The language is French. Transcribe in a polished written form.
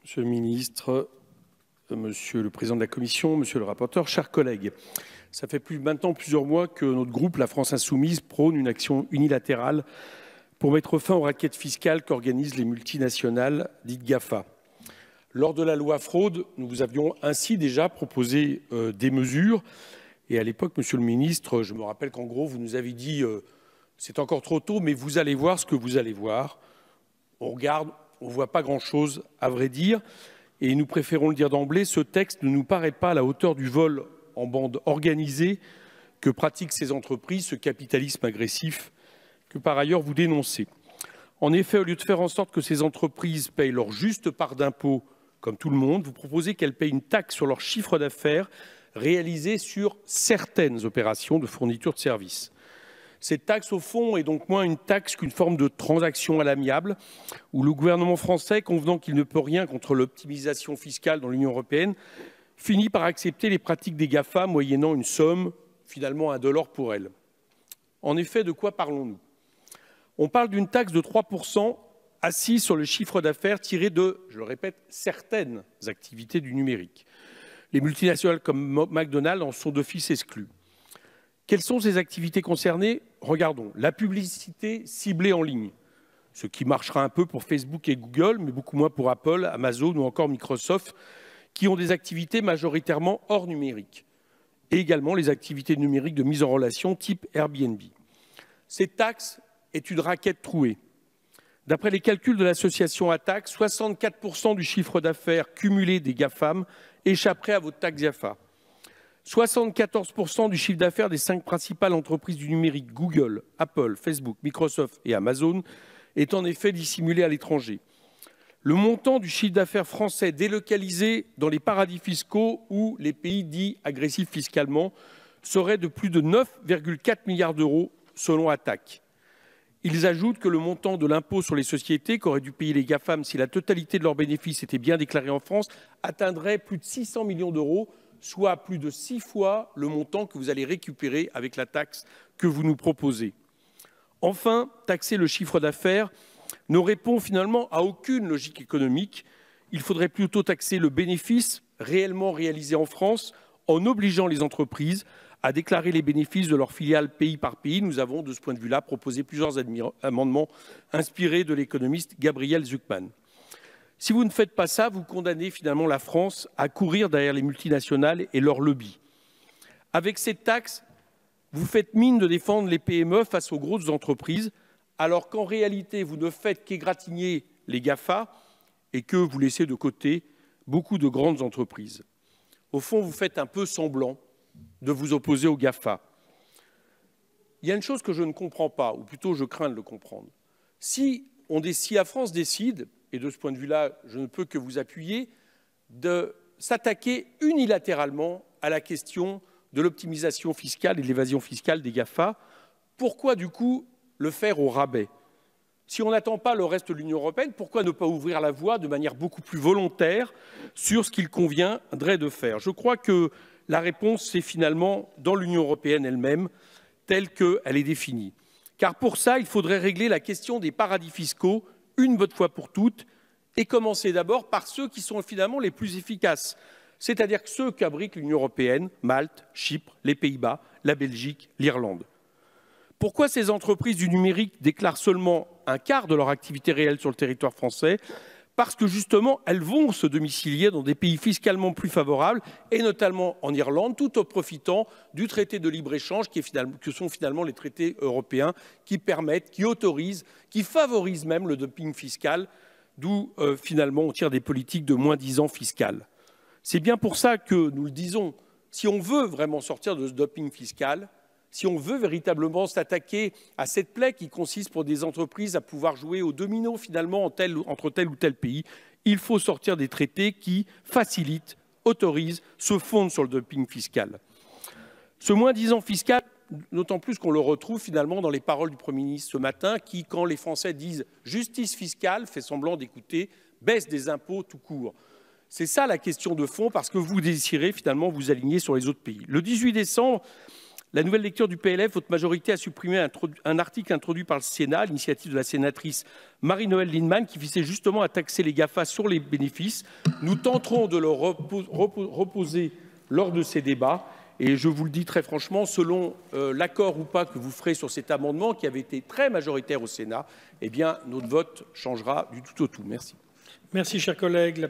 Monsieur le ministre, Monsieur le Président de la Commission, Monsieur le rapporteur, chers collègues, ça fait maintenant plusieurs mois que notre groupe, la France Insoumise, prône une action unilatérale pour mettre fin aux raquettes fiscales qu'organisent les multinationales dites GAFA. Lors de la loi fraude, nous vous avions ainsi déjà proposé des mesures. Et à l'époque, Monsieur le ministre, je me rappelle qu'en gros, vous nous avez dit c'est encore trop tôt, mais vous allez voir ce que vous allez voir. On regarde, on ne voit pas grand-chose, à vrai dire. Et nous préférons le dire d'emblée, ce texte ne nous paraît pas à la hauteur du vol en bande organisée que pratiquent ces entreprises, ce capitalisme agressif que par ailleurs vous dénoncez. En effet, au lieu de faire en sorte que ces entreprises payent leur juste part d'impôts, comme tout le monde, vous proposez qu'elles payent une taxe sur leur chiffre d'affaires réalisé sur certaines opérations de fourniture de services. Cette taxe, au fond, est donc moins une taxe qu'une forme de transaction à l'amiable, où le gouvernement français, convenant qu'il ne peut rien contre l'optimisation fiscale dans l'Union européenne, finit par accepter les pratiques des GAFA, moyennant une somme finalement indolore pour elles. En effet, de quoi parlons-nous? On parle d'une taxe de 3% assise sur le chiffre d'affaires tiré de, je le répète, certaines activités du numérique. Les multinationales comme McDonald's en sont d'office exclues. Quelles sont ces activités concernées? Regardons. La publicité ciblée en ligne, ce qui marchera un peu pour Facebook et Google, mais beaucoup moins pour Apple, Amazon ou encore Microsoft, qui ont des activités majoritairement hors numérique. Et également les activités numériques de mise en relation type Airbnb. Cette taxe est une raquette trouée. D'après les calculs de l'association ATTAC, 64% du chiffre d'affaires cumulé des GAFAM échapperait à votre taxe GAFA. 74% du chiffre d'affaires des 5 principales entreprises du numérique, Google, Apple, Facebook, Microsoft et Amazon, est en effet dissimulé à l'étranger. Le montant du chiffre d'affaires français délocalisé dans les paradis fiscaux ou les pays dits agressifs fiscalement serait de plus de 9,4 milliards d'euros selon ATTAC. Ils ajoutent que le montant de l'impôt sur les sociétés qu'auraient dû payer les GAFAM si la totalité de leurs bénéfices était bien déclarée en France atteindrait plus de 600 millions d'euros, soit plus de 6 fois le montant que vous allez récupérer avec la taxe que vous nous proposez. Enfin, taxer le chiffre d'affaires ne répond finalement à aucune logique économique. Il faudrait plutôt taxer le bénéfice réellement réalisé en France en obligeant les entreprises à déclarer les bénéfices de leurs filiales pays par pays. Nous avons, de ce point de vue-là, proposé plusieurs amendements inspirés de l'économiste Gabriel Zucman. Si vous ne faites pas ça, vous condamnez finalement la France à courir derrière les multinationales et leurs lobbies. Avec cette taxe, vous faites mine de défendre les PME face aux grosses entreprises, alors qu'en réalité, vous ne faites qu'égratigner les GAFA et que vous laissez de côté beaucoup de grandes entreprises. Au fond, vous faites un peu semblant de vous opposer aux GAFA. Il y a une chose que je ne comprends pas, ou plutôt je crains de le comprendre. Si la France décide, et de ce point de vue-là, je ne peux que vous appuyer, de s'attaquer unilatéralement à la question de l'optimisation fiscale et de l'évasion fiscale des GAFA, pourquoi du coup le faire au rabais? Si on n'attend pas le reste de l'Union européenne, pourquoi ne pas ouvrir la voie de manière beaucoup plus volontaire sur ce qu'il conviendrait de faire? Je crois que la réponse, c'est finalement dans l'Union européenne elle-même, telle qu'elle est définie. Car pour ça, il faudrait régler la question des paradis fiscaux une bonne fois pour toutes, et commencer d'abord par ceux qui sont finalement les plus efficaces, c'est-à-dire ceux qu'abrite l'Union européenne, Malte, Chypre, les Pays-Bas, la Belgique, l'Irlande. Pourquoi ces entreprises du numérique déclarent seulement un quart de leur activité réelle sur le territoire français? Parce que justement, elles vont se domicilier dans des pays fiscalement plus favorables, et notamment en Irlande, tout en profitant du traité de libre-échange que sont finalement les traités européens qui permettent, qui autorisent, qui favorisent même le dumping fiscal, d'où finalement on tire des politiques de moins-disant fiscal. C'est bien pour ça que nous le disons, si on veut vraiment sortir de ce dumping fiscal, si on veut véritablement s'attaquer à cette plaie qui consiste pour des entreprises à pouvoir jouer au domino finalement entre tel ou tel pays, il faut sortir des traités qui facilitent, autorisent, se fondent sur le dumping fiscal. Ce moins-disant fiscal, d'autant plus qu'on le retrouve finalement dans les paroles du Premier ministre ce matin qui, quand les Français disent « justice fiscale », fait semblant d'écouter « baisse des impôts tout court ». C'est ça la question de fond parce que vous désirez finalement vous aligner sur les autres pays. Le 18 décembre, la nouvelle lecture du PLF, votre majorité a supprimé un article introduit par le Sénat, à l'initiative de la sénatrice Marie-Noëlle Lienemann, qui visait justement à taxer les GAFA sur les bénéfices. Nous tenterons de le reposer lors de ces débats. Et je vous le dis très franchement, selon l'accord ou pas que vous ferez sur cet amendement, qui avait été très majoritaire au Sénat, eh bien, notre vote changera du tout au tout. Merci. Merci, chers collègues.